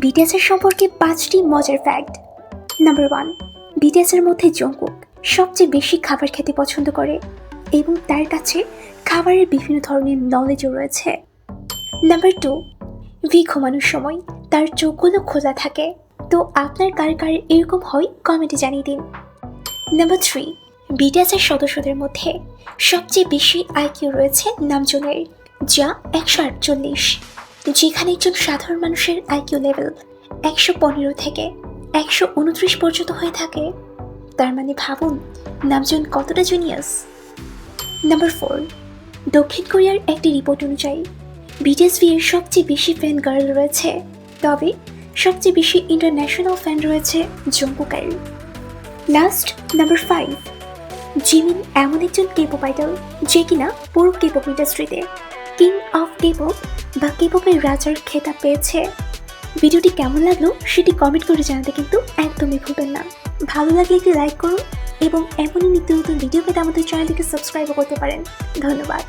বিটিএসের সম্পর্কে 5টি মজার ফ্যাক্ট। নাম্বার 1, বিটিএসের মধ্যে জঙ্কুক সবচেয়ে বেশি খাবার খেতে পছন্দ করে এবং তার কাছে খাবারের বিভিন্ন ধরনের নলেজও রয়েছে। নাম্বার 2, ভি ঘুমানোর সময় তার চোখগুলো খোলা থাকে। তো আপনার কার কার এরকম হয় কমেন্টে জানিয়ে দিন। নাম্বার 3, বিটিএসের সদস্যদের মধ্যে সবচেয়ে বেশি আইকিউ রয়েছে নামজনের, যা 148, যেখানে একজন সাধারণ মানুষের আইকিউ লেভেল 115 থেকে 129 পর্যন্ত হয়ে থাকে। তার মানে ভাবুন নামজন কতটা জিনিয়াস। নাম্বার 4, দক্ষিণ কোরিয়ার একটি রিপোর্ট অনুযায়ী বিটিএসভি এর সবচেয়ে বেশি ফ্যান গার্ল রয়েছে, তবে সবচেয়ে বেশি ইন্টারন্যাশনাল ফ্যান রয়েছে জঙ্কুকের। লাস্ট নাম্বার 5, জিমিন এমন একজন কেপপ আইডল যে কিনা পুরো কেপপ ইন্ডাস্ট্রিতে কিং অফ কেপপ বা কেপপের রাজার খেতাব পেয়েছে। ভিডিওটি কেমন লাগলো সেটি কমেন্ট করে জানাতে কিন্তু একদমই ভুলবেন না। ভালো লাগলে একটি লাইক করুন এবং এমনই নিত্য নতুন ভিডিও পেতে আমাদের চ্যানেলটিকে সাবস্ক্রাইবও করতে পারেন। ধন্যবাদ।